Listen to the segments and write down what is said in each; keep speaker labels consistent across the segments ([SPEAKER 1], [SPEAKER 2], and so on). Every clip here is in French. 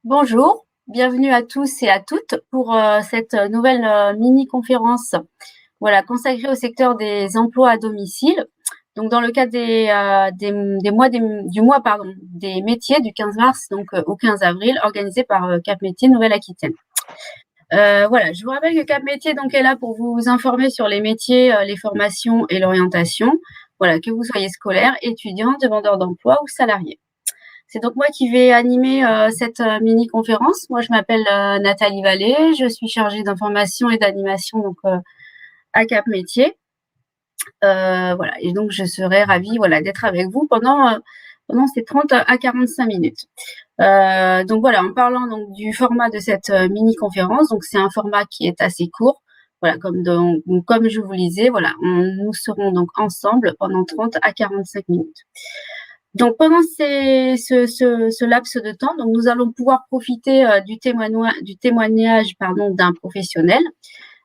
[SPEAKER 1] Bonjour, bienvenue à tous et à toutes pour cette nouvelle mini-conférence consacrée au secteur des emplois à domicile. Donc, dans le cadre des métiers du 15 mars au 15 avril, organisé par Cap Métiers Nouvelle-Aquitaine. Je vous rappelle que Cap Métier est là pour vous informer sur les métiers, les formations et l'orientation. Que vous soyez scolaire, étudiant, demandeur d'emploi ou salarié. C'est donc moi qui vais animer cette mini-conférence. Moi, je m'appelle Nathalie Vallée. Je suis chargée d'information et d'animation à Cap Métier. Et donc, je serai ravie d'être avec vous pendant ces 30 à 45 minutes. En parlant du format de cette mini-conférence, donc c'est un format qui est assez court. Comme je vous le disais, nous serons donc ensemble pendant 30 à 45 minutes. Donc, pendant ce laps de temps, donc nous allons pouvoir profiter du témoignage d'un professionnel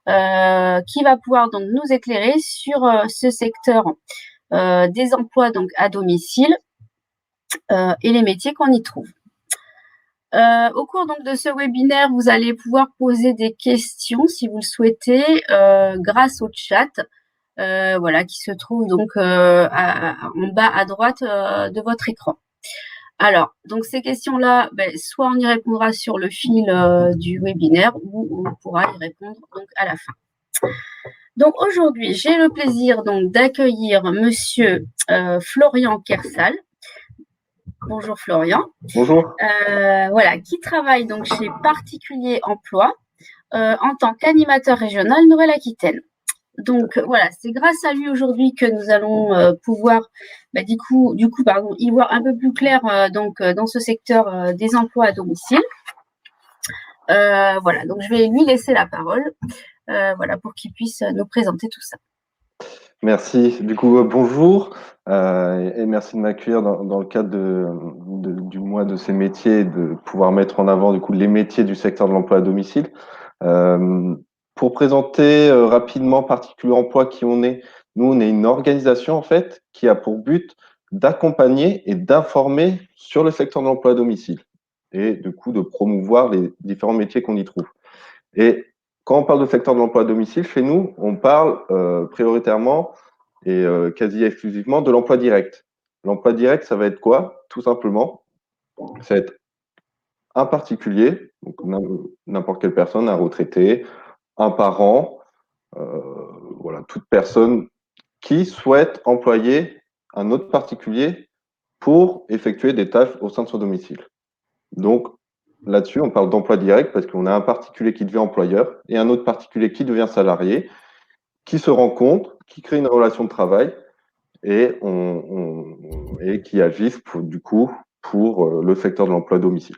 [SPEAKER 1] qui va pouvoir donc nous éclairer sur ce secteur des emplois à domicile et les métiers qu'on y trouve. Au cours de ce webinaire, vous allez pouvoir poser des questions si vous le souhaitez grâce au chat. Qui se trouve en bas à droite de votre écran. Alors, donc ces questions-là, soit on y répondra sur le fil du webinaire ou on pourra y répondre à la fin. Donc aujourd'hui, j'ai le plaisir d'accueillir Monsieur Florian Kersal. Bonjour Florian.
[SPEAKER 2] Bonjour.
[SPEAKER 1] Qui travaille chez Particulier Emploi en tant qu'animateur régional Nouvelle-Aquitaine. Donc c'est grâce à lui aujourd'hui que nous allons pouvoir y voir un peu plus clair dans ce secteur des emplois à domicile. Donc je vais lui laisser la parole pour qu'il puisse nous présenter tout ça.
[SPEAKER 2] Merci. Bonjour et merci de m'accueillir dans le cadre du mois de ces métiers et de pouvoir mettre en avant les métiers du secteur de l'emploi à domicile. Pour présenter rapidement Particulier Emploi qui on est, nous on est une organisation en fait qui a pour but d'accompagner et d'informer sur le secteur de l'emploi à domicile et de promouvoir les différents métiers qu'on y trouve. Et quand on parle de secteur de l'emploi à domicile, chez nous, on parle prioritairement et quasi exclusivement de l'emploi direct. L'emploi direct, ça va être quoi? Tout simplement, ça va être un particulier, donc n'importe quelle personne, un retraité, un parent, toute personne qui souhaite employer un autre particulier pour effectuer des tâches au sein de son domicile. Donc, là-dessus, on parle d'emploi direct parce qu'on a un particulier qui devient employeur et un autre particulier qui devient salarié, qui se rencontrent, qui créent une relation de travail et qui agissent pour le secteur de l'emploi à domicile.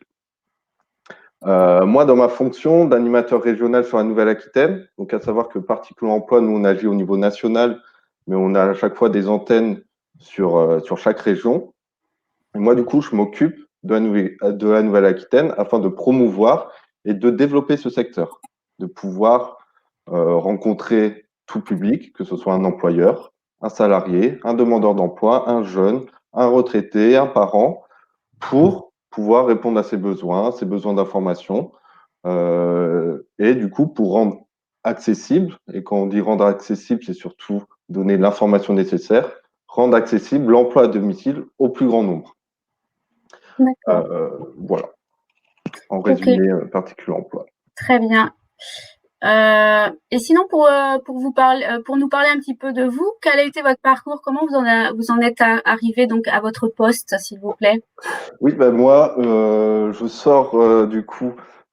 [SPEAKER 2] Moi, dans ma fonction d'animateur régional sur la Nouvelle-Aquitaine, donc à savoir que Particulier Emploi, nous, on agit au niveau national, mais on a à chaque fois des antennes sur chaque région. Et moi, je m'occupe de la Nouvelle-Aquitaine afin de promouvoir et de développer ce secteur, de pouvoir rencontrer tout public, que ce soit un employeur, un salarié, un demandeur d'emploi, un jeune, un retraité, un parent, pour pouvoir répondre à ses besoins d'information, pour rendre accessible, et quand on dit rendre accessible, c'est surtout donner l'information nécessaire, rendre accessible l'emploi à domicile au plus grand nombre. Voilà. En résumé, Particulier Emploi.
[SPEAKER 1] Très bien. Et sinon, pour nous parler un petit peu de vous, quel a été votre parcours? Comment vous en êtes arrivé à votre poste, s'il vous plaît?
[SPEAKER 2] Oui, moi, je sors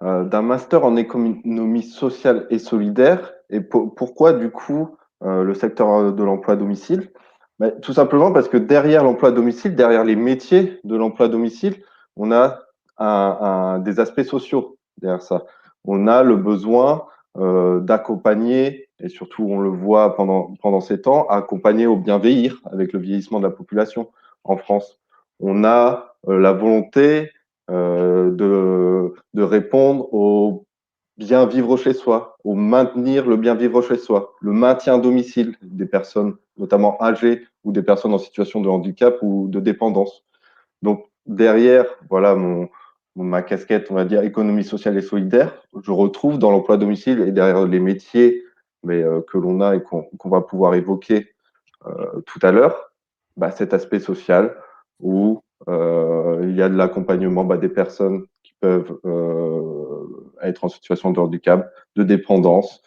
[SPEAKER 2] d'un master en économie sociale et solidaire. Et pourquoi le secteur de l'emploi à domicile? Tout simplement parce que derrière l'emploi à domicile, derrière les métiers de l'emploi à domicile, on a des aspects sociaux derrière ça. On a le besoin d'accompagner, et surtout on le voit pendant ces temps, accompagner au bien vieillir avec le vieillissement de la population en France. On a la volonté de répondre au bien vivre chez soi, au maintenir le bien vivre chez soi, le maintien à domicile des personnes, notamment âgées ou des personnes en situation de handicap ou de dépendance. Donc derrière, voilà ma casquette, on va dire, économie sociale et solidaire, je retrouve dans l'emploi à domicile et derrière les métiers que l'on a et qu'on va pouvoir évoquer tout à l'heure, cet aspect social où il y a de l'accompagnement des personnes qui peuvent être en situation de handicap, de dépendance,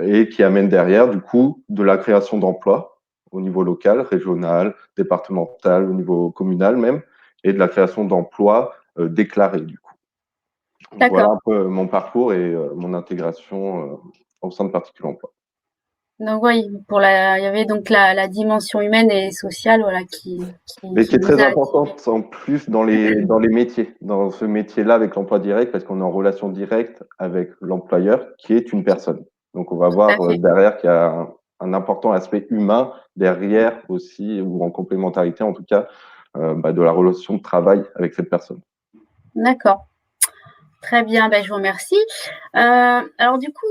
[SPEAKER 2] et qui amène derrière, du coup, de la création d'emplois au niveau local, régional, départemental, au niveau communal même, et de la création d'emplois déclarés, du coup. Voilà
[SPEAKER 1] D'accord.
[SPEAKER 2] un peu mon parcours et mon intégration au sein de Particules Emploi.
[SPEAKER 1] Donc oui, il y avait donc la dimension humaine et sociale, voilà,
[SPEAKER 2] Mais qui
[SPEAKER 1] qui
[SPEAKER 2] est
[SPEAKER 1] vous
[SPEAKER 2] très
[SPEAKER 1] a attiré.
[SPEAKER 2] importante en plus dans les métiers, dans ce métier-là avec l'emploi direct, parce qu'on est en relation directe avec l'employeur qui est une personne. Donc on va
[SPEAKER 1] Tout à
[SPEAKER 2] voir
[SPEAKER 1] fait.
[SPEAKER 2] derrière qu'il y a un important aspect humain derrière aussi, ou en complémentarité en tout cas, de la relation de travail avec cette personne.
[SPEAKER 1] D'accord. Très bien, ben, je vous remercie. Alors du coup,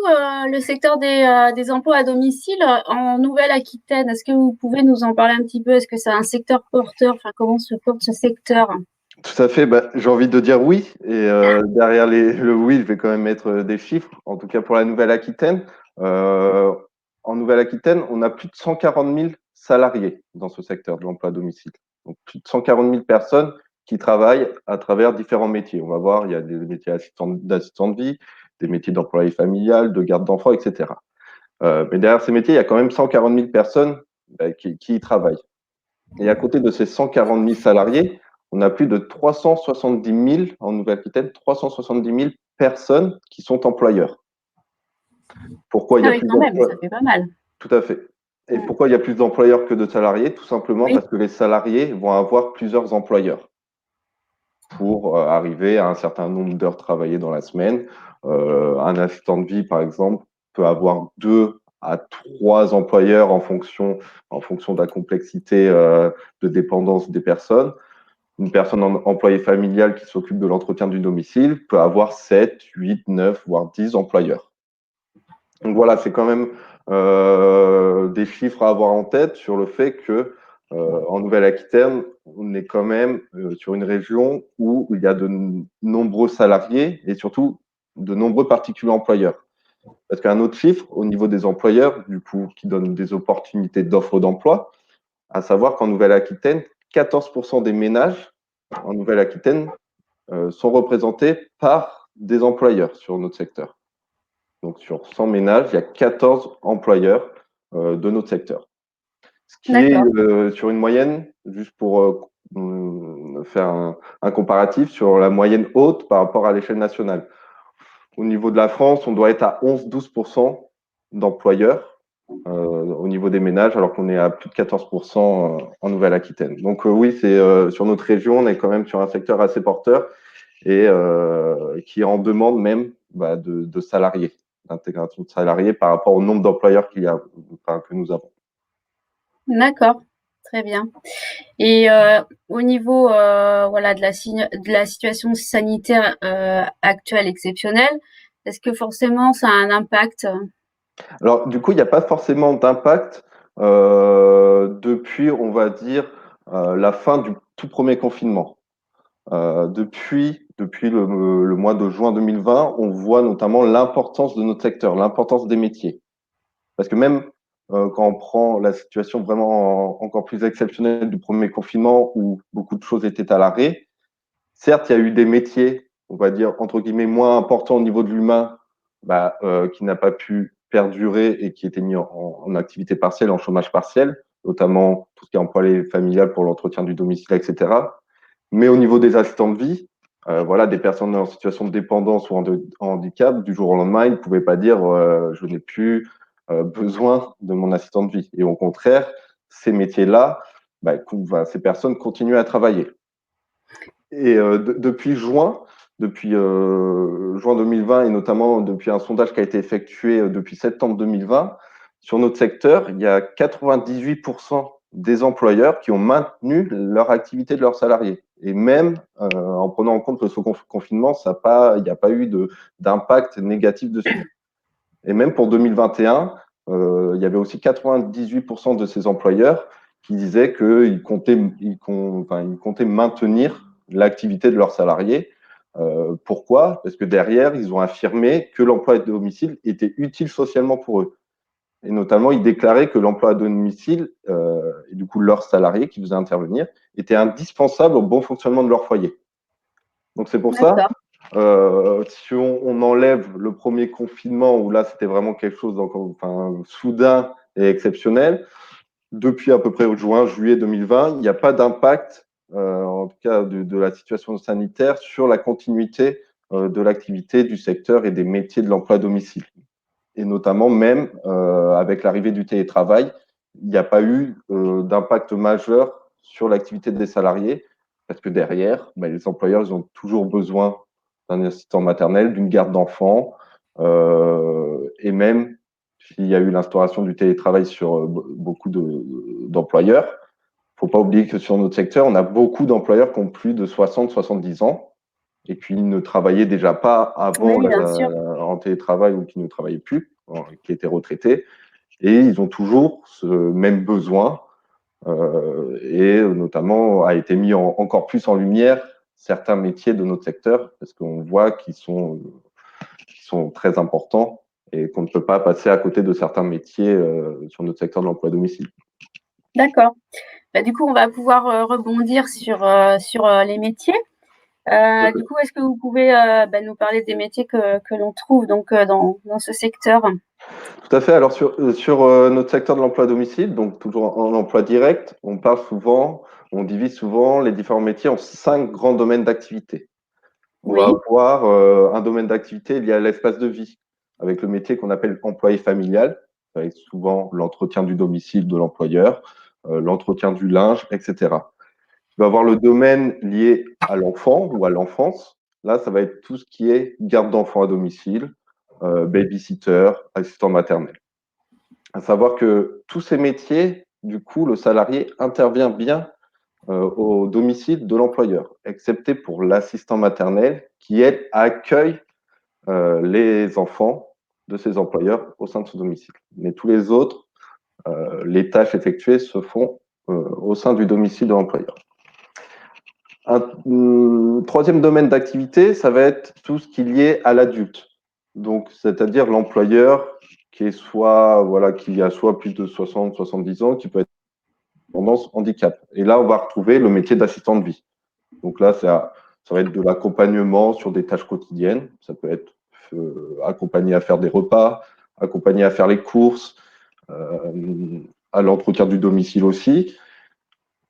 [SPEAKER 1] le secteur des emplois à domicile en Nouvelle-Aquitaine, est-ce que vous pouvez nous en parler un petit peu? Est-ce que c'est un secteur porteur? Enfin, comment se porte ce secteur?
[SPEAKER 2] Tout à fait, j'ai envie de dire oui. Et derrière le oui, je vais quand même mettre des chiffres. En tout cas, pour la Nouvelle-Aquitaine, en Nouvelle-Aquitaine, on a plus de 140 000 salariés dans ce secteur de l'emploi à domicile. Donc, plus de 140 000 personnes qui travaillent à travers différents métiers. On va voir, il y a des métiers d'assistant de vie, des métiers d'employé familial, de garde d'enfants, etc. Mais derrière ces métiers, il y a quand même 140 000 personnes qui y travaillent. Et à côté de ces 140 000 salariés, on a plus de 370 000 en Nouvelle-Aquitaine, 370 000 personnes qui sont employeurs. Pourquoi il y
[SPEAKER 1] Ah
[SPEAKER 2] a
[SPEAKER 1] oui,
[SPEAKER 2] plus
[SPEAKER 1] quand même,
[SPEAKER 2] d'employeurs?
[SPEAKER 1] ça fait pas mal.
[SPEAKER 2] Tout à fait. Et
[SPEAKER 1] Mm.
[SPEAKER 2] pourquoi il y a plus d'employeurs que de salariés? Tout simplement
[SPEAKER 1] Oui,
[SPEAKER 2] parce que les salariés vont avoir plusieurs employeurs pour arriver à un certain nombre d'heures travaillées dans la semaine. Un assistant de vie, par exemple, peut avoir 2 à 3 employeurs en fonction de la complexité de dépendance des personnes. Une personne employée familiale qui s'occupe de l'entretien du domicile peut avoir 7, 8, 9, voire 10 employeurs. Donc voilà, c'est quand même des chiffres à avoir en tête sur le fait que en Nouvelle-Aquitaine, on est quand même sur une région où il y a de nombreux salariés et surtout de nombreux particuliers employeurs. Parce qu'un autre chiffre au niveau des employeurs, du coup, qui donne des opportunités d'offres d'emploi, à savoir qu'en Nouvelle-Aquitaine, 14% des ménages en Nouvelle-Aquitaine sont représentés par des employeurs sur notre secteur. Donc sur 100 ménages, il y a 14 employeurs de notre secteur. Ce qui est
[SPEAKER 1] d'accord.
[SPEAKER 2] sur une moyenne, juste pour faire un comparatif, sur la moyenne haute par rapport à l'échelle nationale. Au niveau de la France, on doit être à 11-12% d'employeurs au niveau des ménages, alors qu'on est à plus de 14% en Nouvelle-Aquitaine. Donc oui, c'est sur notre région, on est quand même sur un secteur assez porteur et qui en demande même de salariés, d'intégration de salariés par rapport au nombre d'employeurs que nous avons.
[SPEAKER 1] D'accord. Très bien. Et au niveau voilà, de la situation sanitaire actuelle exceptionnelle, est-ce que forcément ça a un impact?
[SPEAKER 2] Alors, du coup, il n'y a pas forcément d'impact depuis, on va dire, la fin du tout premier confinement. Depuis le mois de juin 2020, on voit notamment l'importance de notre secteur, l'importance des métiers. Parce que même quand on prend la situation vraiment encore plus exceptionnelle du premier confinement où beaucoup de choses étaient à l'arrêt, certes, il y a eu des métiers, on va dire, entre guillemets, moins importants au niveau de l'humain, qui n'a pas pu perdurer et qui étaient mis en activité partielle, en chômage partiel, notamment tout ce qui est emploi familial pour l'entretien du domicile, etc. Mais au niveau des assistants de vie, voilà, des personnes en situation de dépendance ou en handicap, du jour au lendemain, ils ne pouvaient pas dire je n'ai plus besoin de mon assistant de vie. Et au contraire, ces métiers-là, ces personnes continuent à travailler. Et depuis juin 2020 et notamment depuis un sondage qui a été effectué depuis septembre 2020, sur notre secteur, il y a 98% des employeurs qui ont maintenu leur activité de leurs salariés. Et même en prenant en compte le second confinement, il n'y a pas eu d'impact négatif dessus. Et même pour 2021, il y avait aussi 98% de ces employeurs qui disaient qu'ils comptaient maintenir l'activité de leurs salariés. Pourquoi? Parce que derrière, ils ont affirmé que l'emploi à domicile était utile socialement pour eux. Et notamment, ils déclaraient que l'emploi à domicile, et du coup leurs salariés qui faisaient intervenir, était indispensable au bon fonctionnement de leur foyer. Donc c'est pour ça,
[SPEAKER 1] D'accord.
[SPEAKER 2] si on enlève le premier confinement, où là c'était vraiment quelque chose soudain et exceptionnel, depuis à peu près au juillet 2020, il n'y a pas d'impact, en tout cas de la situation sanitaire, sur la continuité de l'activité du secteur et des métiers de l'emploi à domicile. Et notamment même avec l'arrivée du télétravail, il n'y a pas eu d'impact majeur sur l'activité des salariés, parce que derrière, les employeurs, ils ont toujours besoin d'un assistant maternel, d'une garde d'enfants, et même s'il y a eu l'instauration du télétravail sur beaucoup d'employeurs, il ne faut pas oublier que sur notre secteur, on a beaucoup d'employeurs qui ont plus de 60-70 ans et qui ne travaillaient déjà pas avant
[SPEAKER 1] Oui, bien sûr.
[SPEAKER 2] en télétravail ou qui ne travaillaient plus, qui étaient retraités. Et ils ont toujours ce même besoin et notamment a été mis encore plus en lumière certains métiers de notre secteur parce qu'on voit qu'ils sont très importants et qu'on ne peut pas passer à côté de certains métiers sur notre secteur de l'emploi à domicile.
[SPEAKER 1] D'accord. Bah, du coup, on va pouvoir rebondir sur les métiers. Du coup, est-ce que vous pouvez nous parler des métiers que l'on trouve donc dans ce secteur?
[SPEAKER 2] Tout à fait. Alors sur notre secteur de l'emploi à domicile, donc toujours en emploi direct, on divise souvent les différents métiers en 5 grands domaines d'activité. On va
[SPEAKER 1] Oui,
[SPEAKER 2] avoir un domaine d'activité lié à l'espace de vie, avec le métier qu'on appelle employé familial, avec souvent l'entretien du domicile de l'employeur, l'entretien du linge, etc. Il va avoir le domaine lié à l'enfant ou à l'enfance. Là, ça va être tout ce qui est garde d'enfants à domicile, babysitter, assistant maternel. À savoir que tous ces métiers, du coup, le salarié intervient bien au domicile de l'employeur, excepté pour l'assistant maternel qui, elle, accueille les enfants de ses employeurs au sein de son domicile. Mais tous les autres, les tâches effectuées se font au sein du domicile de l'employeur. Un troisième domaine d'activité, ça va être tout ce qui est lié à l'adulte. Donc, c'est-à-dire l'employeur qui a soit plus de 60, 70 ans, qui peut être tendance handicap. Et là, on va retrouver le métier d'assistant de vie. Donc là, ça va être de l'accompagnement sur des tâches quotidiennes. Ça peut être accompagné à faire des repas, accompagné à faire les courses, à l'entretien du domicile aussi.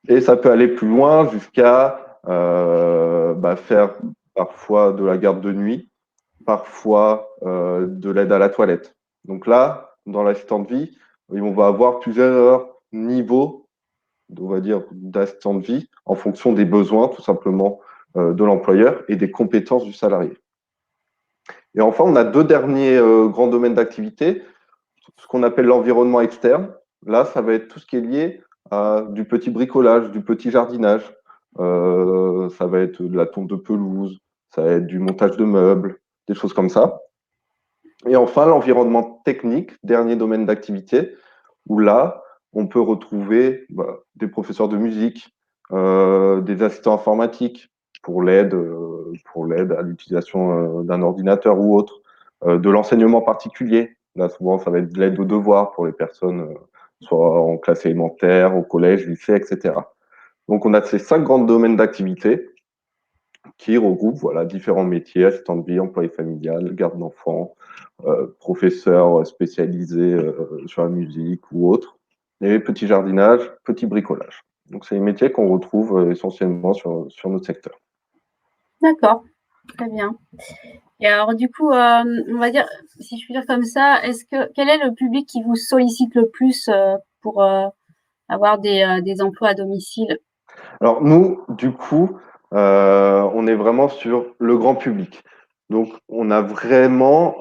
[SPEAKER 2] Et ça peut aller plus loin jusqu'à faire parfois de la garde de nuit, parfois de l'aide à la toilette. Donc là, dans l'assistant de vie, on va avoir plusieurs niveaux, on va dire, d'assistant de vie en fonction des besoins, tout simplement, de l'employeur et des compétences du salarié. Et enfin, on a deux derniers grands domaines d'activité, ce qu'on appelle l'environnement externe. Là, ça va être tout ce qui est lié à du petit bricolage, du petit jardinage. Ça va être de la tonte de pelouse, ça va être du montage de meubles, des choses comme ça. Et enfin, l'environnement technique, dernier domaine d'activité, où là, on peut retrouver des professeurs de musique, des assistants informatiques pour l'aide à l'utilisation d'un ordinateur ou autre, de l'enseignement particulier. Là, souvent, ça va être de l'aide aux devoirs pour les personnes, soit en classe élémentaire, au collège, lycée, etc. Donc, on a ces 5 grands domaines d'activité qui regroupent différents métiers, assistant de vie, employé familial, garde d'enfants, professeur spécialisé sur la musique ou autre, et petit jardinage, petit bricolage. Donc, c'est les métiers qu'on retrouve essentiellement sur notre secteur.
[SPEAKER 1] d'accord, très bien. Et alors du coup, on va dire, si je puis dire comme ça, quel est le public qui vous sollicite le plus pour avoir des emplois à domicile?
[SPEAKER 2] Alors, nous, du coup, on est vraiment sur le grand public. Donc, on a vraiment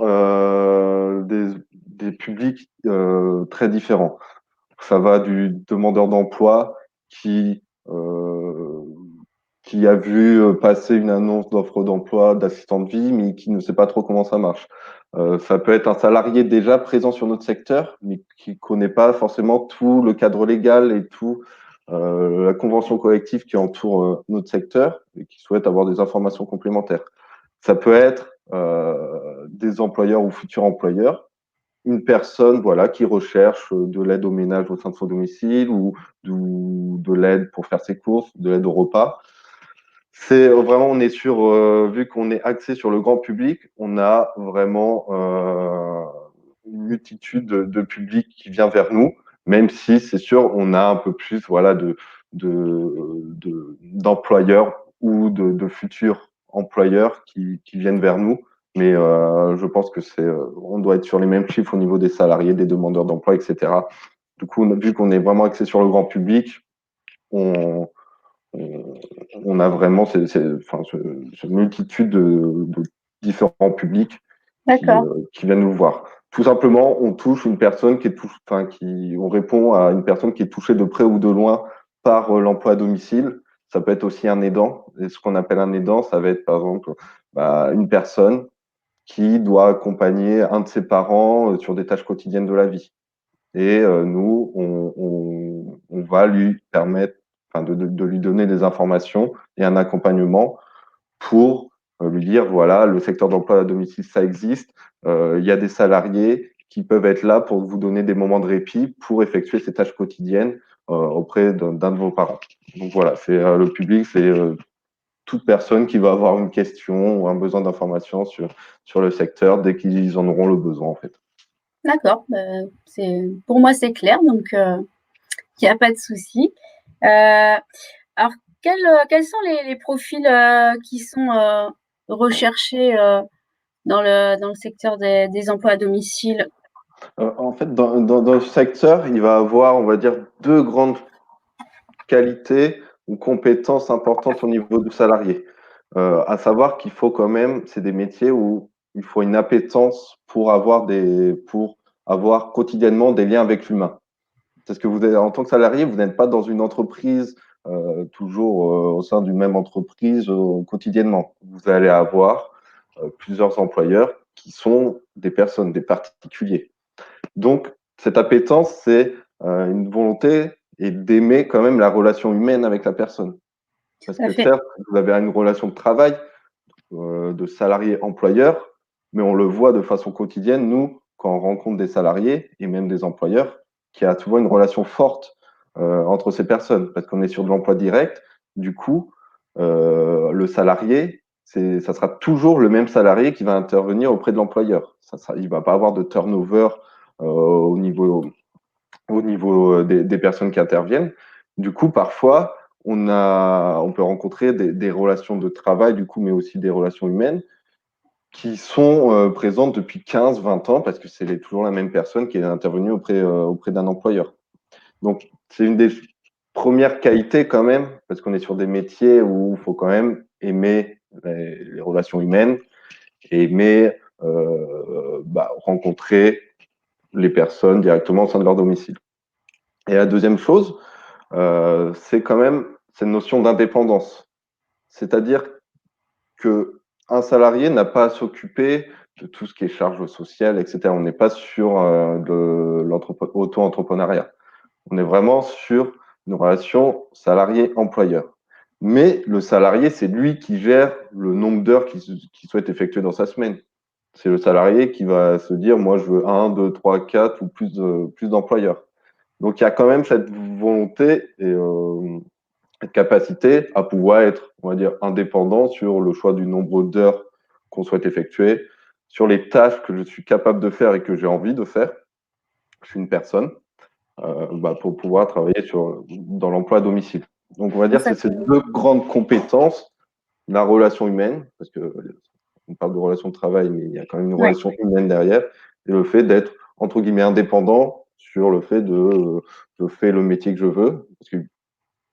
[SPEAKER 2] des publics très différents. Ça va du demandeur d'emploi qui, euh, qui a vu passer une annonce d'offre d'emploi d'assistant de vie, mais qui ne sait pas trop comment ça marche. Ça peut être un salarié déjà présent sur notre secteur, mais qui ne connaît pas forcément tout le cadre légal et tout la convention collective qui entoure notre secteur et qui souhaite avoir des informations complémentaires. Ça peut être des employeurs ou futurs employeurs, une personne voilà, qui recherche de l'aide au ménage au sein de son domicile ou de l'aide pour faire ses courses, de l'aide au repas. C'est vraiment, on est sur, vu qu'on est axé sur le grand public, on a vraiment une multitude de publics qui vient vers nous, même si c'est sûr, on a un peu plus voilà, d'employeurs ou de futurs employeurs qui viennent vers nous. Mais je pense que on doit être sur les mêmes chiffres au niveau des salariés, des demandeurs d'emploi, etc. Du coup, vu qu'on est vraiment axé sur le grand public, on, on a vraiment cette multitude de différents publics
[SPEAKER 1] D'accord.
[SPEAKER 2] qui viennent nous voir. Tout simplement, on touche une personne on répond à une personne qui est touchée de près ou de loin par l'emploi à domicile. Ça peut être aussi un aidant. Et ce qu'on appelle un aidant, ça va être par exemple une personne qui doit accompagner un de ses parents sur des tâches quotidiennes de la vie. Et nous, on va lui permettre de lui donner des informations et un accompagnement pour lui dire, voilà, le secteur d'emploi à domicile, ça existe. Il y a des salariés qui peuvent être là pour vous donner des moments de répit pour effectuer ces tâches quotidiennes auprès d'un de vos parents. Donc voilà, c'est le public, c'est toute personne qui va avoir une question ou un besoin d'information sur le secteur dès qu'ils en auront le besoin, en fait.
[SPEAKER 1] D'accord, pour moi, c'est clair, donc il y a pas de souci. Alors quels sont les profils, qui sont, recherchés, dans le secteur des emplois à domicile?
[SPEAKER 2] En fait, dans le secteur, il va avoir, on va dire, deux grandes qualités ou compétences importantes au niveau du salarié. À savoir qu'il faut quand même, c'est des métiers où il faut une appétence pour avoir quotidiennement des liens avec l'humain. Parce que vous êtes, en tant que salarié, vous n'êtes pas dans une entreprise toujours au sein d'une même entreprise quotidiennement. Vous allez avoir plusieurs employeurs qui sont des personnes, des particuliers. Donc, cette appétence, c'est une volonté et d'aimer quand même la relation humaine avec la personne. Parce
[SPEAKER 1] Tout à
[SPEAKER 2] que
[SPEAKER 1] fait.
[SPEAKER 2] certes, vous avez une relation de travail, de salarié-employeur, mais on le voit de façon quotidienne, nous, quand on rencontre des salariés et même des employeurs, qu'il y a souvent une relation forte entre ces personnes, parce qu'on est sur de l'emploi direct. Du coup, le salarié, ça sera toujours le même salarié qui va intervenir auprès de l'employeur. Il ne va pas avoir de turnover au niveau des personnes qui interviennent. Du coup, parfois, on peut rencontrer des relations de travail, du coup, mais aussi des relations humaines qui sont présentes depuis 15, 20 ans parce que c'est toujours la même personne qui est intervenue auprès d'un employeur. Donc, c'est une des premières qualités quand même, parce qu'on est sur des métiers où il faut quand même aimer les relations humaines et aimer rencontrer les personnes directement au sein de leur domicile. Et la deuxième chose, c'est quand même cette notion d'indépendance. C'est-à-dire que un salarié n'a pas à s'occuper de tout ce qui est charges sociales, etc. On n'est pas sur de l'auto-entrepreneuriat. On est vraiment sur une relation salarié-employeur. Mais le salarié, c'est lui qui gère le nombre d'heures qu'il souhaite effectuer dans sa semaine. C'est le salarié qui va se dire, moi, je veux un, deux, trois, quatre ou plus d'employeurs. Donc, il y a quand même cette volonté et cette capacité à pouvoir être, on va dire, indépendant sur le choix du nombre d'heures qu'on souhaite effectuer, sur les tâches que je suis capable de faire et que j'ai envie de faire. Je suis une personne pour pouvoir travailler dans l'emploi à domicile. Donc, on va dire que c'est ces deux grandes compétences, la relation humaine, parce que on parle de relation de travail, mais il y a quand même une
[SPEAKER 1] Ouais.
[SPEAKER 2] relation humaine derrière, et le fait d'être, entre guillemets, indépendant sur le fait de je fais le métier que je veux, parce que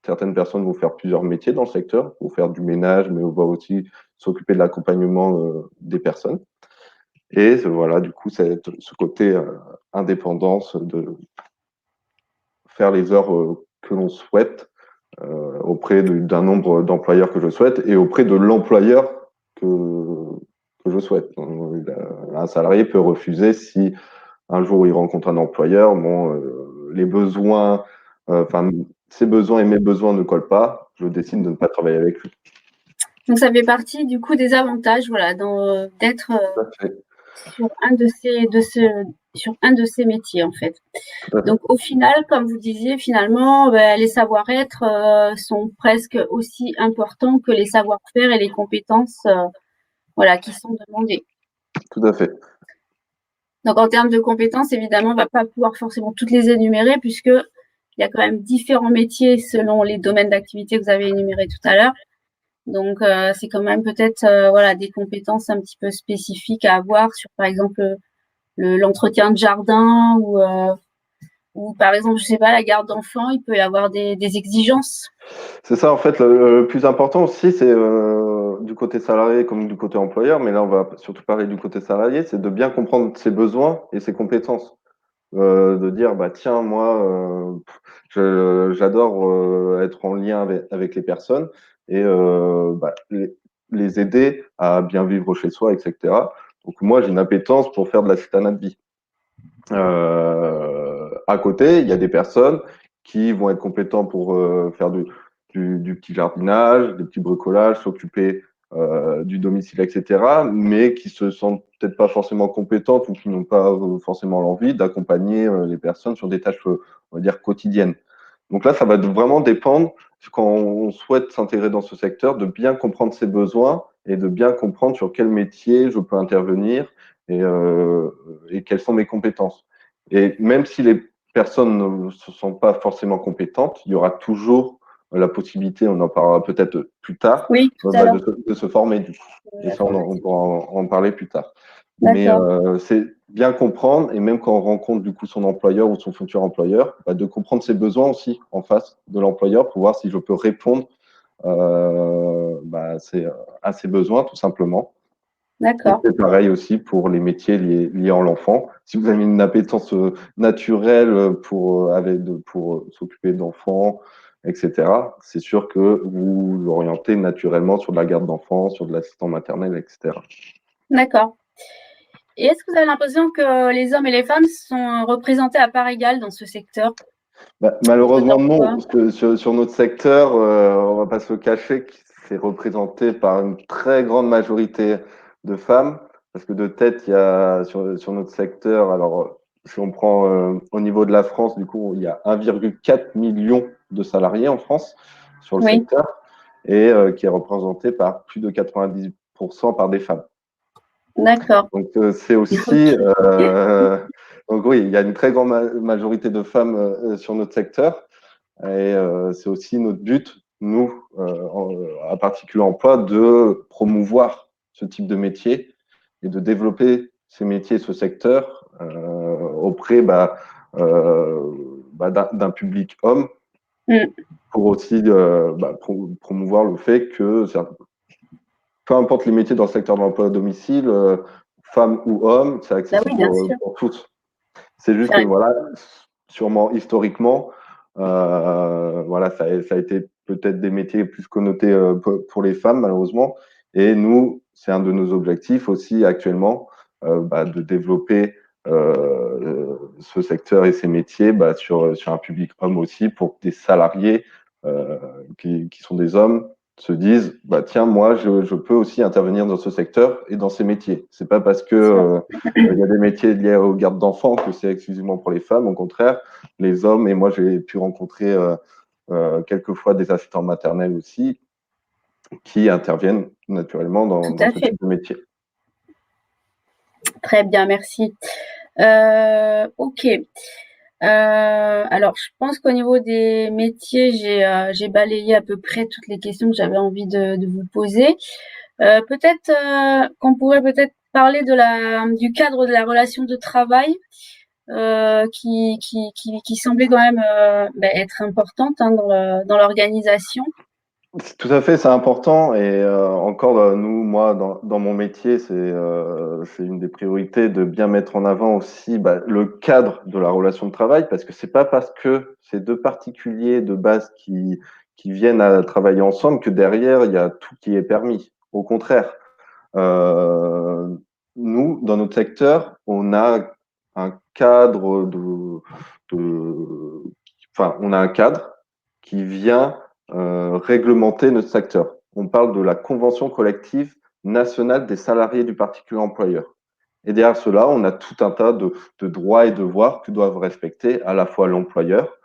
[SPEAKER 2] certaines personnes vont faire plusieurs métiers dans le secteur, vont faire du ménage, mais on va aussi s'occuper de l'accompagnement des personnes. Et voilà, du coup, ce côté indépendance de faire les heures que l'on souhaite auprès d'un nombre d'employeurs que je souhaite et auprès de l'employeur que, que je souhaite. Un salarié peut refuser si un jour il rencontre un employeur, bon, les besoins, ses besoins et mes besoins ne collent pas, je décide de ne pas travailler avec lui.
[SPEAKER 1] Donc ça fait partie du coup des avantages, voilà, d'être
[SPEAKER 2] Tout à fait.
[SPEAKER 1] sur un de ces métiers en fait.
[SPEAKER 2] Tout à fait.
[SPEAKER 1] Donc au final, comme vous disiez, finalement, les savoir-être sont presque aussi importants que les savoir-faire et les compétences, voilà, qui sont demandées.
[SPEAKER 2] Tout à fait.
[SPEAKER 1] Donc en termes de compétences, évidemment, on ne va pas pouvoir forcément toutes les énumérer puisque il y a quand même différents métiers selon les domaines d'activité que vous avez énumérés tout à l'heure. Donc c'est quand même peut-être voilà des compétences un petit peu spécifiques à avoir sur par exemple l'entretien de jardin ou par exemple je sais pas la garde d'enfants, il peut y avoir des exigences.
[SPEAKER 2] C'est ça, en fait, le plus important aussi, c'est du côté salarié comme du côté employeur, mais là, on va surtout parler du côté salarié, c'est de bien comprendre ses besoins et ses compétences. De dire, bah tiens, moi, j'adore être en lien avec les personnes et bah, les aider à bien vivre chez soi, etc. Donc moi, j'ai une appétence pour faire de l'assistanat de vie. À côté, il y a des personnes qui vont être compétents pour faire du petit jardinage, des petits bricolages, s'occuper du domicile, etc., mais qui se sentent peut-être pas forcément compétentes ou qui n'ont pas forcément l'envie d'accompagner les personnes sur des tâches, on va dire, quotidiennes. Donc là, ça va vraiment dépendre, quand on souhaite s'intégrer dans ce secteur, de bien comprendre ses besoins et de bien comprendre sur quel métier je peux intervenir et quelles sont mes compétences. Et même si les personnes ne se sentent pas forcément compétentes, il y aura toujours la possibilité, on en parlera peut-être plus tard,
[SPEAKER 1] Oui, tout à
[SPEAKER 2] bah,
[SPEAKER 1] l'heure.
[SPEAKER 2] de se former du coup. Et
[SPEAKER 1] La
[SPEAKER 2] ça, on
[SPEAKER 1] formation.
[SPEAKER 2] pourra en parler plus tard. Mais
[SPEAKER 1] D'accord.
[SPEAKER 2] c'est bien comprendre, et même quand on rencontre du coup son employeur ou son futur employeur, bah, de comprendre ses besoins aussi en face de l'employeur pour voir si je peux répondre bah, à ses besoins tout simplement. Et
[SPEAKER 1] D'accord.
[SPEAKER 2] c'est pareil aussi pour les métiers liés en l'enfant. Si vous avez une appétence naturelle pour s'occuper d'enfants, etc., c'est sûr que vous vous orientez naturellement sur de la garde d'enfants, sur de l'assistant maternel, etc.
[SPEAKER 1] D'accord. Et est-ce que vous avez l'impression que les hommes et les femmes sont représentés à part égale dans ce secteur
[SPEAKER 2] Bah, malheureusement, non,
[SPEAKER 1] d'emploi?
[SPEAKER 2] parce que sur notre secteur, on va pas se le cacher, que c'est représenté par une très grande majorité de femmes, parce que de tête, il y a sur notre secteur, alors si on prend au niveau de la France, du coup, il y a 1,4 million de salariés en France sur le
[SPEAKER 1] Oui,
[SPEAKER 2] secteur, et qui est représenté par plus de 90% par des femmes.
[SPEAKER 1] d'accord.
[SPEAKER 2] Donc c'est aussi,
[SPEAKER 1] Ok.
[SPEAKER 2] donc oui, il y a une très grande majorité de femmes sur notre secteur. Et c'est aussi notre but, nous, à Particulier Emploi, de promouvoir ce type de métier et de développer ces métiers, ce secteur, auprès d'un public homme,
[SPEAKER 1] Mm.
[SPEAKER 2] pour aussi promouvoir le fait que, peu importe les métiers dans le secteur de l'emploi à domicile, femmes ou hommes, c'est
[SPEAKER 1] Bah oui,
[SPEAKER 2] accessible
[SPEAKER 1] bien sûr.
[SPEAKER 2] pour tous. C'est juste que
[SPEAKER 1] Faire-
[SPEAKER 2] voilà, sûrement historiquement, voilà, ça a été peut-être des métiers plus connotés pour les femmes malheureusement. Et nous, c'est un de nos objectifs aussi actuellement, de développer ce secteur et ces métiers sur un public homme aussi, pour que des salariés qui sont des hommes se disent, bah tiens, moi je peux aussi intervenir dans ce secteur et dans ces métiers. C'est pas parce que il y a des métiers liés aux gardes d'enfants que c'est exclusivement pour les femmes. Au contraire, les hommes, et moi j'ai pu rencontrer quelquefois des assistants maternels aussi, qui interviennent naturellement
[SPEAKER 1] Tout
[SPEAKER 2] dans
[SPEAKER 1] à
[SPEAKER 2] ce
[SPEAKER 1] fait.
[SPEAKER 2] type de métier.
[SPEAKER 1] Très bien, merci. Ok. Alors, je pense qu'au niveau des métiers, j'ai balayé à peu près toutes les questions que j'avais envie de vous poser. Peut-être qu'on pourrait peut-être parler du cadre de la relation de travail qui semblait quand même être importante hein, dans l'organisation.
[SPEAKER 2] Tout à fait, c'est important. Et encore, nous, moi, dans mon métier, c'est une des priorités de bien mettre en avant aussi le cadre de la relation de travail, parce que c'est pas parce que c'est deux particuliers de base qui viennent à travailler ensemble que derrière, il y a tout qui est permis. Au contraire, euh, nous, dans notre secteur, on a un cadre on a un cadre qui vient réglementer notre secteur. On parle de la Convention collective nationale des salariés du particulier employeur. Et derrière cela, on a tout un tas de droits et devoirs que doivent respecter à la fois l'employeur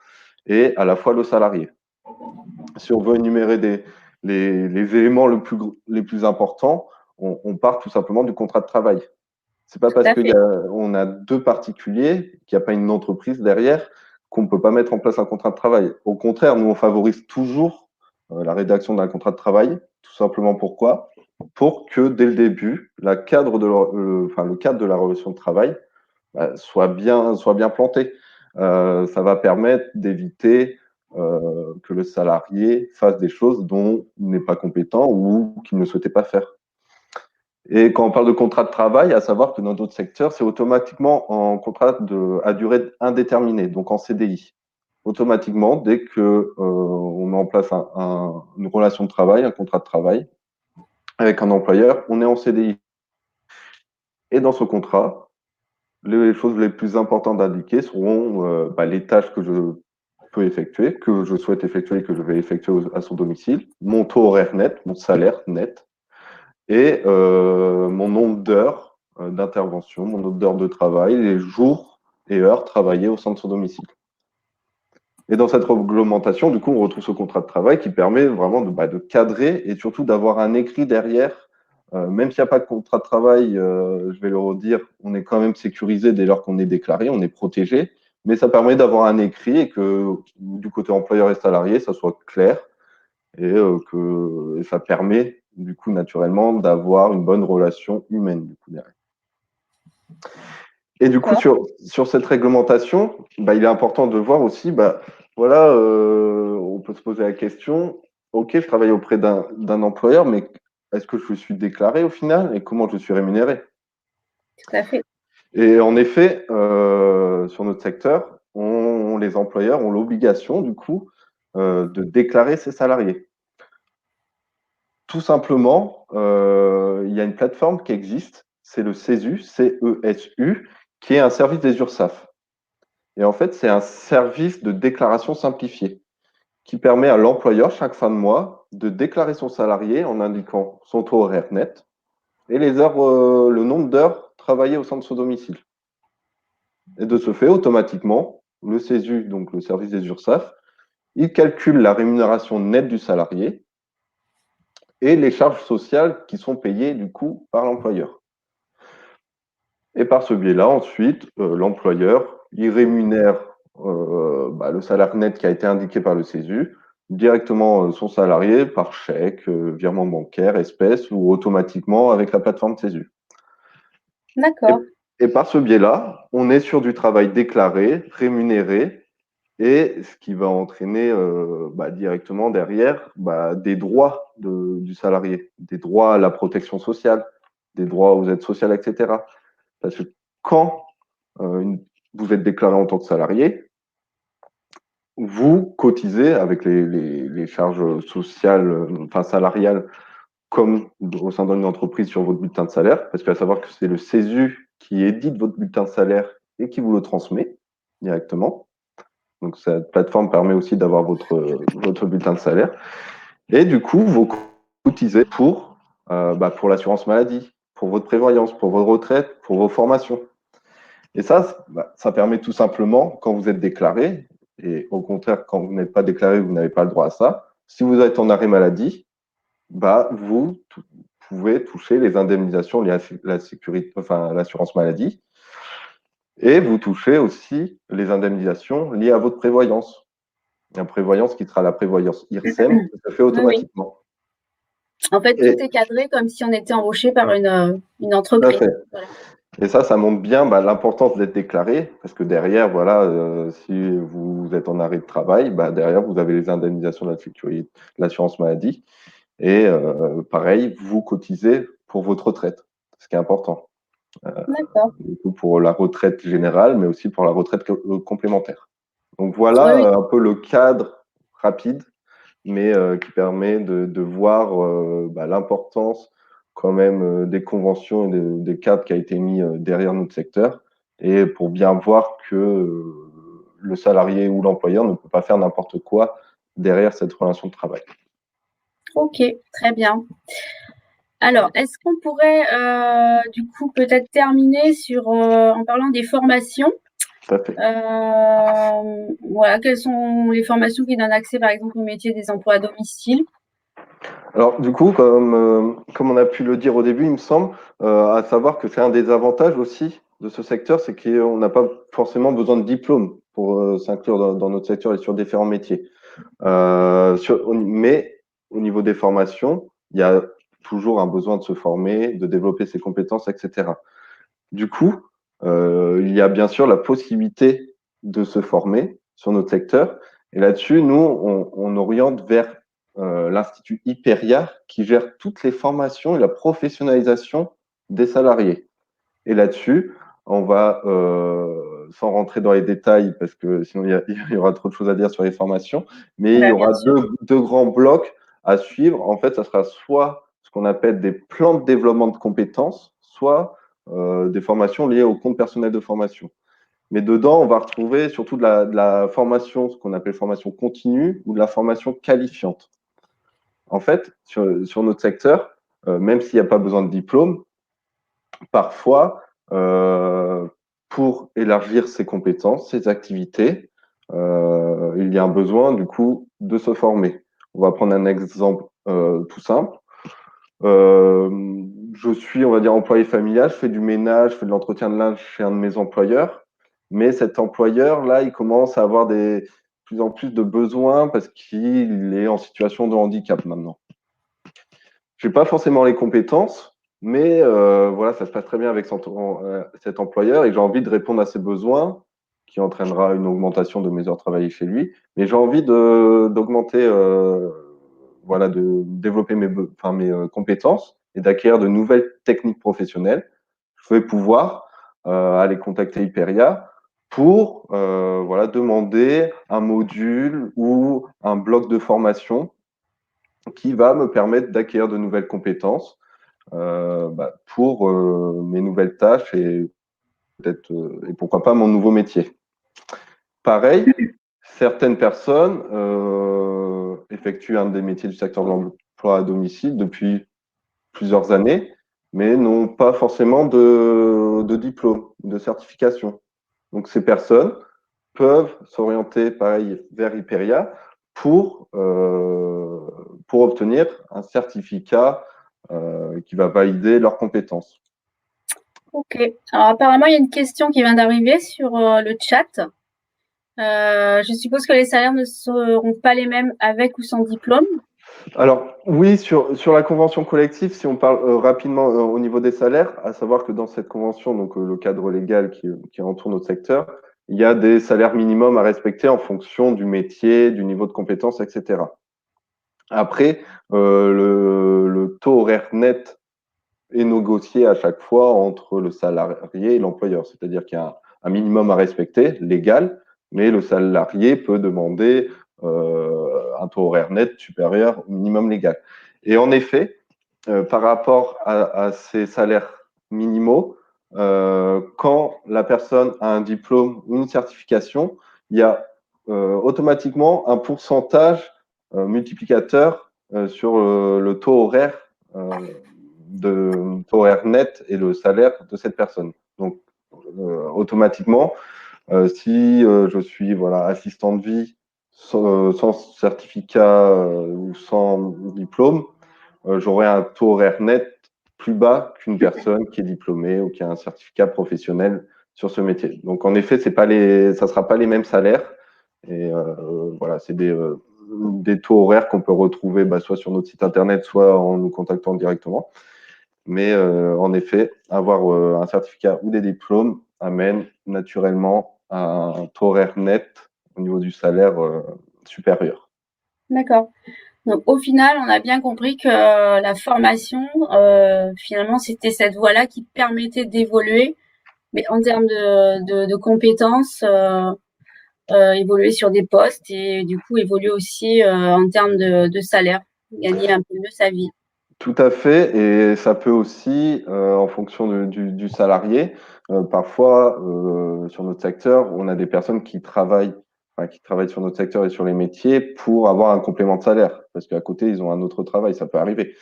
[SPEAKER 2] et à la fois le salarié. Si on veut énumérer les éléments les plus importants, on part tout simplement du contrat de travail. C'est pas
[SPEAKER 1] Tout
[SPEAKER 2] parce
[SPEAKER 1] à fait.
[SPEAKER 2] qu'on a deux particuliers, qu'il n'y a pas une entreprise derrière, qu'on ne peut pas mettre en place un contrat de travail. Au contraire, nous, on favorise toujours la rédaction d'un contrat de travail. Tout simplement pourquoi? Pour que dès le début, le cadre de la relation de travail soit bien planté. Ça va permettre d'éviter que le salarié fasse des choses dont il n'est pas compétent ou qu'il ne souhaitait pas faire. Et quand on parle de contrat de travail, à savoir que dans d'autres secteurs, c'est automatiquement en contrat à durée indéterminée, donc en CDI. Automatiquement, dès que on met en place une relation de travail, un contrat de travail avec un employeur, on est en CDI. Et dans ce contrat, les choses les plus importantes à indiquer seront les tâches que je peux effectuer, que je souhaite effectuer et que je vais effectuer à son domicile, mon taux horaire net, mon salaire net, et mon nombre d'heures d'intervention, mon nombre d'heures de travail, les jours et heures travaillées au sein de son domicile. Et dans cette réglementation, du coup, on retrouve ce contrat de travail qui permet vraiment de cadrer et surtout d'avoir un écrit derrière. Même s'il n'y a pas de contrat de travail, je vais le redire, on est quand même sécurisé dès lors qu'on est déclaré, on est protégé, mais ça permet d'avoir un écrit et que du côté employeur et salarié, ça soit clair et ça permet du coup naturellement d'avoir une bonne relation humaine du coup derrière. Et du coup sur cette réglementation, il est important de voir aussi, voilà, on peut se poser la question, ok, je travaille auprès d'un employeur, mais est-ce que je suis déclaré au final et comment je suis rémunéré?
[SPEAKER 1] Tout à fait.
[SPEAKER 2] Et en effet, sur notre secteur, les employeurs ont l'obligation du coup de déclarer ses salariés. Tout simplement, il y a une plateforme qui existe, c'est le CESU, CESU, qui est un service des URSSAF. Et en fait, c'est un service de déclaration simplifiée qui permet à l'employeur, chaque fin de mois, de déclarer son salarié en indiquant son taux horaire net et les heures, le nombre d'heures travaillées au sein de son domicile. Et de ce fait, automatiquement, le CESU, donc le service des URSSAF, il calcule la rémunération nette du salarié et les charges sociales qui sont payées du coup par l'employeur. Et par ce biais-là, ensuite, l'employeur, il rémunère le salaire net qui a été indiqué par le CESU, directement son salarié par chèque, virement bancaire, espèce ou automatiquement avec la plateforme CESU. Et,
[SPEAKER 1] D'accord.
[SPEAKER 2] et par ce biais-là, on est sur du travail déclaré, rémunéré, et ce qui va entraîner directement derrière des droits du salarié, des droits à la protection sociale, des droits aux aides sociales, etc. Parce que quand vous êtes déclaré en tant que salarié, vous cotisez avec les charges sociales, enfin salariales, comme au sein d'une entreprise sur votre bulletin de salaire, parce qu'à savoir que c'est le CESU qui édite votre bulletin de salaire et qui vous le transmet directement. Donc cette plateforme permet aussi d'avoir votre bulletin de salaire. Et du coup, vous cotisez pour l'assurance maladie, pour votre prévoyance, pour vos retraites, pour vos formations. Et ça permet tout simplement, quand vous êtes déclaré, et au contraire, quand vous n'êtes pas déclaré, vous n'avez pas le droit à ça. Si vous êtes en arrêt maladie, vous pouvez toucher les indemnisations liées à la sécurité, enfin, l'assurance maladie. Et vous touchez aussi les indemnisations liées à votre prévoyance. La prévoyance qui sera la prévoyance IRSEM, ça se fait
[SPEAKER 1] Oui, oui.
[SPEAKER 2] automatiquement.
[SPEAKER 1] En fait, tout
[SPEAKER 2] Et
[SPEAKER 1] est cadré comme si on était embauché par une
[SPEAKER 2] tout à
[SPEAKER 1] entreprise.
[SPEAKER 2] fait.
[SPEAKER 1] Voilà.
[SPEAKER 2] Et ça montre bien l'importance d'être déclaré, parce que derrière, voilà, si vous êtes en arrêt de travail, derrière, vous avez les indemnisations de la sécurité, de l'assurance maladie. Et pareil, vous cotisez pour votre retraite, ce qui est important.
[SPEAKER 1] D'accord.
[SPEAKER 2] Du coup, pour la retraite générale, mais aussi pour la retraite complémentaire. Donc
[SPEAKER 1] Oui, oui.
[SPEAKER 2] voilà un peu le cadre rapide, mais qui permet de voir l'importance quand même des conventions et des cadres qui a été mis derrière notre secteur, et pour bien voir que le salarié ou l'employeur ne peut pas faire n'importe quoi derrière cette relation de travail.
[SPEAKER 1] OK, très bien. Alors, est-ce qu'on pourrait, du coup, peut-être terminer sur, en parlant des formations?
[SPEAKER 2] Tout à fait.
[SPEAKER 1] Voilà, quelles sont les formations qui donnent accès, par exemple, au métier des emplois à domicile?
[SPEAKER 2] Alors, du coup, comme on a pu le dire au début, il me semble, à savoir que c'est un des avantages aussi de ce secteur, c'est qu'on n'a pas forcément besoin de diplôme pour s'inclure dans notre secteur et sur différents métiers. Mais au niveau des formations, il y a toujours un besoin de se former, de développer ses compétences, etc. Du coup, il y a bien sûr la possibilité de se former sur notre secteur. Et là-dessus, nous, on oriente vers l'Institut Hyperia qui gère toutes les formations et la professionnalisation des salariés. Et là-dessus, on va, sans rentrer dans les détails, parce que sinon il y aura trop de choses à dire sur les formations, mais il y
[SPEAKER 1] Bah, bien
[SPEAKER 2] aura
[SPEAKER 1] sûr.
[SPEAKER 2] deux grands blocs à suivre. En fait, ça sera soit ce qu'on appelle des plans de développement de compétences, soit des formations liées au compte personnel de formation. Mais dedans, on va retrouver surtout de la formation, ce qu'on appelle formation continue ou de la formation qualifiante. En fait, sur notre secteur, même s'il n'y a pas besoin de diplôme, parfois, pour élargir ses compétences, ses activités, il y a un besoin du coup de se former. On va prendre un exemple tout simple. Je suis, on va dire, employé familial, je fais du ménage, je fais de l'entretien de linge chez un de mes employeurs, mais cet employeur-là, il commence à avoir de plus en plus de besoins parce qu'il est en situation de handicap maintenant. Je n'ai pas forcément les compétences, mais voilà, ça se passe très bien avec cet employeur et j'ai envie de répondre à ses besoins, qui entraînera une augmentation de mes heures travaillées chez lui. Mais j'ai envie d'augmenter, voilà, de développer mes compétences et d'acquérir de nouvelles techniques professionnelles. Je vais pouvoir aller contacter Hyperia pour voilà, demander un module ou un bloc de formation qui va me permettre d'acquérir de nouvelles compétences pour mes nouvelles tâches et peut-être et pourquoi pas mon nouveau métier. Pareil, certaines personnes effectuent un des métiers du secteur de l'emploi à domicile depuis plusieurs années, mais n'ont pas forcément de diplôme, de certification. Donc ces personnes peuvent s'orienter pareil vers Hyperia pour obtenir un certificat qui va valider leurs compétences.
[SPEAKER 1] OK. Alors apparemment, il y a une question qui vient d'arriver sur, le chat. Je suppose que les salaires ne seront pas les mêmes avec ou sans diplôme?
[SPEAKER 2] Alors oui, sur la convention collective, si on parle rapidement au niveau des salaires, à savoir que dans cette convention, donc le cadre légal qui entoure notre secteur, il y a des salaires minimums à respecter en fonction du métier, du niveau de compétence, etc. Après, le taux horaire net est négocié à chaque fois entre le salarié et l'employeur. C'est-à-dire qu'il y a un minimum à respecter, légal, mais le salarié peut demander un taux horaire net supérieur au minimum légal. Et en effet, par rapport à ces salaires minimaux, quand la personne a un diplôme ou une certification, il y a automatiquement un pourcentage multiplicateur sur le taux horaire taux horaire net et le salaire de cette personne. Donc, automatiquement, si je suis voilà, assistant de vie sans certificat ou sans diplôme, j'aurai un taux horaire net plus bas qu'une personne qui est diplômée ou qui a un certificat professionnel sur ce métier. Donc, en effet, ça ne sera pas les mêmes salaires. Et voilà, c'est des taux horaires qu'on peut retrouver soit sur notre site internet, soit en nous contactant directement. Mais en effet, avoir un certificat ou des diplômes amène naturellement à un taux horaire net au niveau du salaire supérieur.
[SPEAKER 1] D'accord. Donc au final, on a bien compris que la formation, finalement, c'était cette voie-là qui permettait d'évoluer, mais en termes de compétences, évoluer sur des postes et du coup évoluer aussi en termes de salaire, gagner un peu mieux sa vie.
[SPEAKER 2] Tout à fait, et ça peut aussi, en fonction du salarié, parfois sur notre secteur, on a des personnes qui travaillent qui travaillent sur notre secteur et sur les métiers pour avoir un complément de salaire. Parce qu'à côté, ils ont un autre travail, ça peut arriver.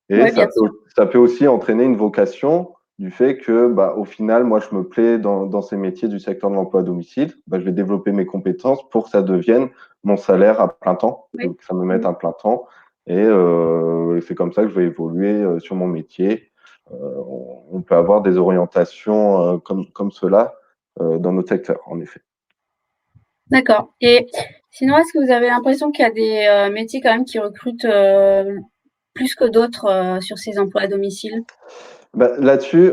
[SPEAKER 2] Et
[SPEAKER 1] Oui, bien sûr.
[SPEAKER 2] ça peut aussi entraîner une vocation du fait que, au final, moi, je me plais dans ces métiers du secteur de l'emploi à domicile. Je vais développer mes compétences pour que ça devienne mon salaire à plein temps,
[SPEAKER 1] Oui.
[SPEAKER 2] que ça me mette à plein temps. Et c'est comme ça que je vais évoluer sur mon métier. On peut avoir des orientations comme cela dans notre secteur, en effet.
[SPEAKER 1] D'accord. Et sinon, est-ce que vous avez l'impression qu'il y a des métiers quand même qui recrutent plus que d'autres sur ces emplois à domicile?
[SPEAKER 2] Là-dessus,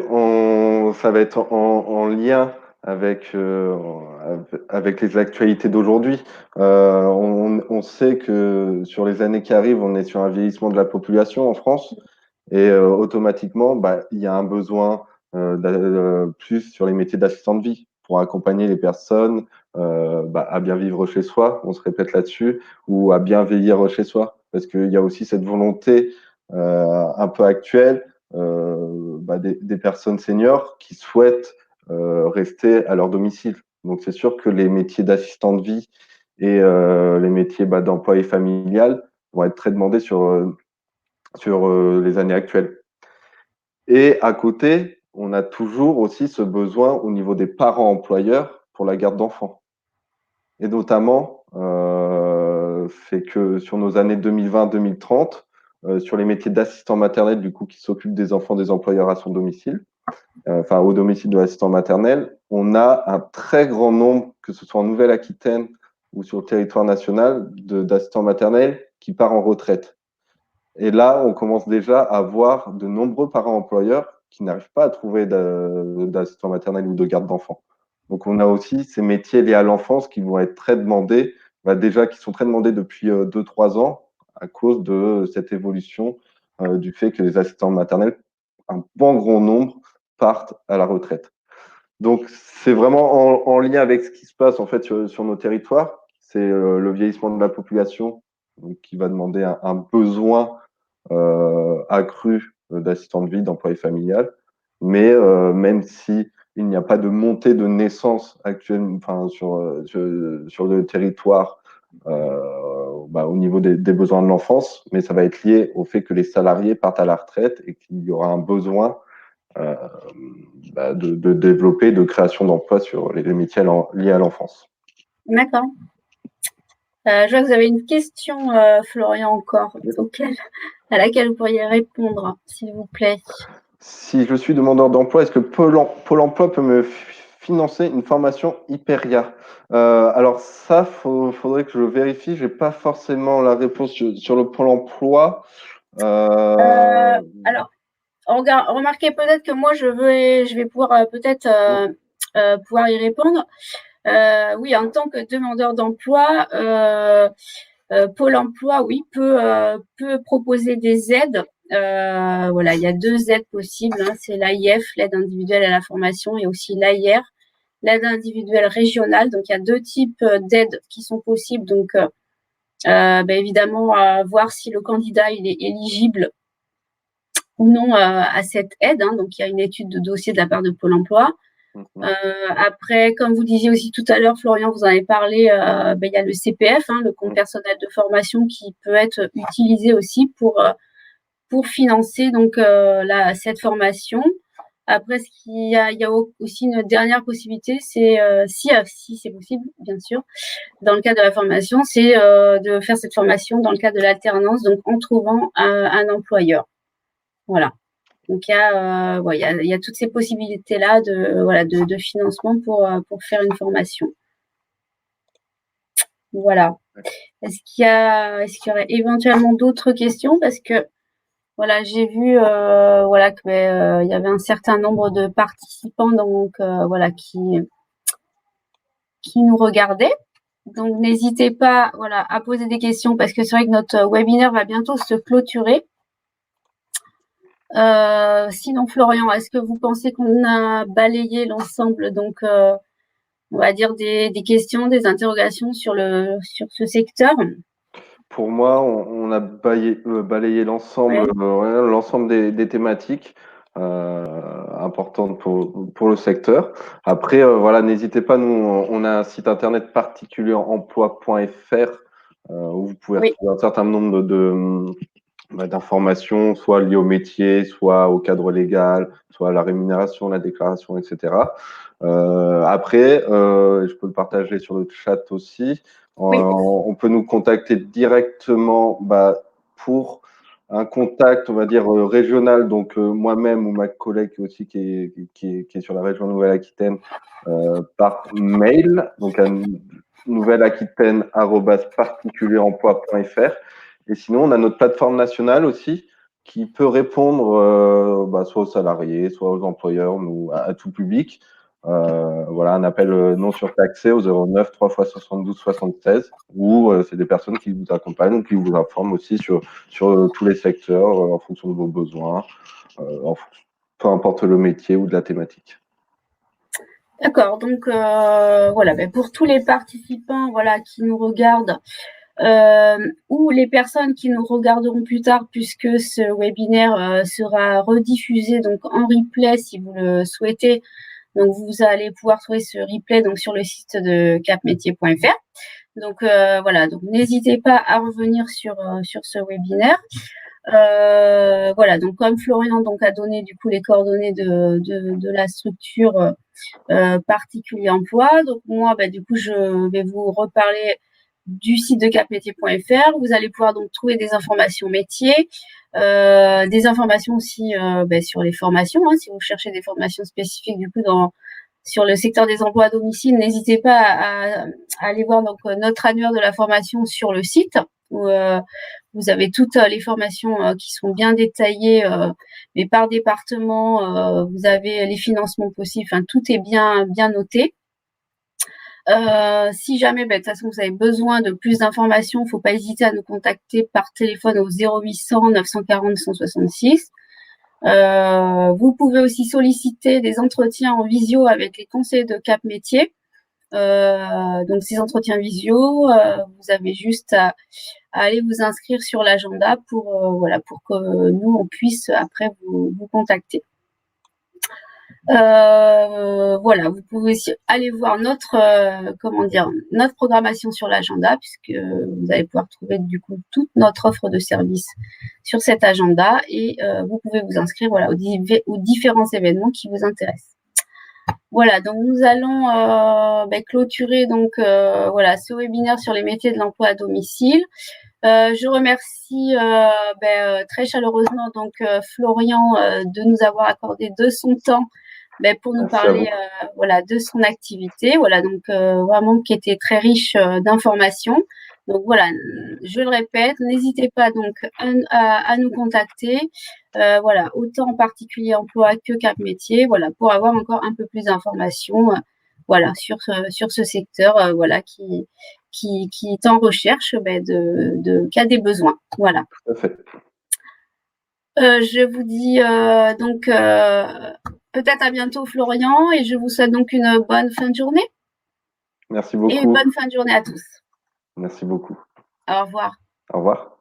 [SPEAKER 2] ça va être en lien avec les actualités d'aujourd'hui. On sait que sur les années qui arrivent, on est sur un vieillissement de la population en France et automatiquement, il y a un besoin plus sur les métiers d'assistant de vie pour accompagner les personnes à bien vivre chez soi, on se répète là-dessus, ou à bien vieillir chez soi. Parce qu'il y a aussi cette volonté un peu actuelle des personnes seniors qui souhaitent rester à leur domicile. Donc c'est sûr que les métiers d'assistant de vie et les métiers d'employé familial vont être très demandés sur les années actuelles. Et à côté, on a toujours aussi ce besoin au niveau des parents employeurs pour la garde d'enfants. Et notamment, c'est que sur nos années 2020-2030, sur les métiers d'assistant maternel, du coup, qui s'occupent des enfants des employeurs à son domicile, au domicile de l'assistant maternel, on a un très grand nombre, que ce soit en Nouvelle-Aquitaine ou sur le territoire national, d'assistants maternels qui part en retraite. Et là, on commence déjà à voir de nombreux parents employeurs qui n'arrivent pas à trouver d'assistant maternel ou de garde d'enfants. Donc, on a aussi ces métiers liés à l'enfance qui vont être très demandés, déjà qui sont très demandés depuis 2-3 ans à cause de cette évolution du fait que les assistants maternels, un bon grand nombre, partent à la retraite. Donc, c'est vraiment en lien avec ce qui se passe en fait sur nos territoires. C'est le vieillissement de la population donc, qui va demander un besoin accru d'assistants de vie, d'employés familial. Mais même si il n'y a pas de montée de naissance actuelle sur le territoire au niveau des besoins de l'enfance, mais ça va être lié au fait que les salariés partent à la retraite et qu'il y aura un besoin euh, de développer, de création d'emplois sur les métiers liés à l'enfance.
[SPEAKER 1] D'accord. Je vois que vous avez une question, Florian, encore, à laquelle vous pourriez répondre, s'il vous plaît.
[SPEAKER 2] Si je suis demandeur d'emploi, est-ce que Pôle emploi peut me financer une formation Hyperia? Alors ça, faudrait que je vérifie. J'ai pas forcément la réponse sur le Pôle emploi.
[SPEAKER 1] Alors, remarquez peut-être que moi, je vais pouvoir peut-être pouvoir y répondre. Oui, en tant que demandeur d'emploi, Pôle emploi, oui, peut proposer des aides. Voilà, il y a 2 aides possibles, hein, c'est l'AIF, l'aide individuelle à la formation, et aussi l'AIR, l'aide individuelle régionale. Donc, il y a 2 types d'aides qui sont possibles. Donc, évidemment, à voir si le candidat il est éligible ou non à cette aide, hein. Donc, il y a une étude de dossier de la part de Pôle emploi. Après, comme vous disiez aussi tout à l'heure, Florian, vous en avez parlé, il y a le CPF, hein, le compte personnel de formation, qui peut être utilisé aussi pour financer donc cette formation. Après, il y a aussi une dernière possibilité, c'est si c'est possible, bien sûr, dans le cadre de la formation, c'est de faire cette formation dans le cadre de l'alternance, donc en trouvant un employeur. Voilà. Donc il y a toutes ces possibilités-là de financement pour faire une formation. Voilà. Est-ce qu'il y aurait éventuellement d'autres questions? Parce que voilà, j'ai vu il y avait un certain nombre de participants donc qui nous regardaient. Donc n'hésitez pas à poser des questions parce que c'est vrai que notre webinaire va bientôt se clôturer. Sinon, Florian, est-ce que vous pensez qu'on a balayé l'ensemble, donc on va dire des questions, des interrogations sur ce secteur?
[SPEAKER 2] Pour moi, on a balayé l'ensemble
[SPEAKER 1] Ouais.
[SPEAKER 2] l'ensemble des thématiques. importante pour le secteur. Après, voilà, n'hésitez pas, nous, on a un site internet particulieremploi.fr où vous pouvez
[SPEAKER 1] Oui,
[SPEAKER 2] retrouver un certain nombre d'informations, soit liées au métier, soit au cadre légal, soit à la rémunération, la déclaration, etc. Après, je peux le partager sur le chat aussi.
[SPEAKER 1] oui,
[SPEAKER 2] On peut nous contacter directement pour un contact, on va dire, régional. Donc, moi-même ou ma collègue aussi qui est sur la région Nouvelle-Aquitaine par mail, donc à nouvelle-aquitaine@particulieremploi.fr. Et sinon, on a notre plateforme nationale aussi qui peut répondre soit aux salariés, soit aux employeurs, ou à tout public. Voilà, un appel non surtaxé au 09 3 x 72 76, où c'est des personnes qui vous accompagnent ou qui vous informent aussi sur tous les secteurs en fonction de vos besoins, peu importe le métier ou de la thématique.
[SPEAKER 1] d'accord. Donc voilà, pour tous les participants voilà, qui nous regardent ou les personnes qui nous regarderont plus tard, puisque ce webinaire sera rediffusé donc en replay si vous le souhaitez. Donc vous allez pouvoir trouver ce replay donc sur le site de capmétier.fr. Donc voilà, donc n'hésitez pas à revenir sur ce webinaire. Voilà, donc comme Florian donc a donné du coup les coordonnées de la structure particulier emploi, donc moi du coup je vais vous reparler du site de capmétier.fr. Vous allez pouvoir donc trouver des informations métiers, des informations aussi sur les formations. Hein, si vous cherchez des formations spécifiques du coup sur le secteur des emplois à domicile, n'hésitez pas à aller voir donc notre annuaire de la formation sur le site où vous avez toutes les formations qui sont bien détaillées, mais par département. Vous avez les financements possibles. Enfin, tout est bien noté. Si jamais, de toute façon, vous avez besoin de plus d'informations, il ne faut pas hésiter à nous contacter par téléphone au 0800 940 166. Vous pouvez aussi solliciter des entretiens en visio avec les conseillers de Cap Métier. Donc ces entretiens visio, vous avez juste à aller vous inscrire sur l'agenda pour que nous on puisse après vous contacter. Voilà, vous pouvez aussi aller voir notre programmation sur l'agenda, puisque vous allez pouvoir trouver du coup toute notre offre de services sur cet agenda, et vous pouvez vous inscrire aux différents événements qui vous intéressent. Voilà, donc nous allons clôturer donc ce webinaire sur les métiers de l'emploi à domicile. Je remercie très chaleureusement donc Florian de nous avoir accordé de son temps pour nous parler de son activité, donc vraiment qui était très riche d'informations. Donc voilà, je le répète, n'hésitez pas donc à nous contacter, autant en particulier emploi que Cap Métier, pour avoir encore un peu plus d'informations, sur ce secteur, qui est en recherche qui a des besoins. Voilà.
[SPEAKER 2] Tout à fait.
[SPEAKER 1] Je vous dis donc peut-être à bientôt Florian, et je vous souhaite donc une bonne fin de journée.
[SPEAKER 2] Merci beaucoup.
[SPEAKER 1] Et bonne fin de journée à tous.
[SPEAKER 2] Merci beaucoup.
[SPEAKER 1] Au revoir.
[SPEAKER 2] Au revoir.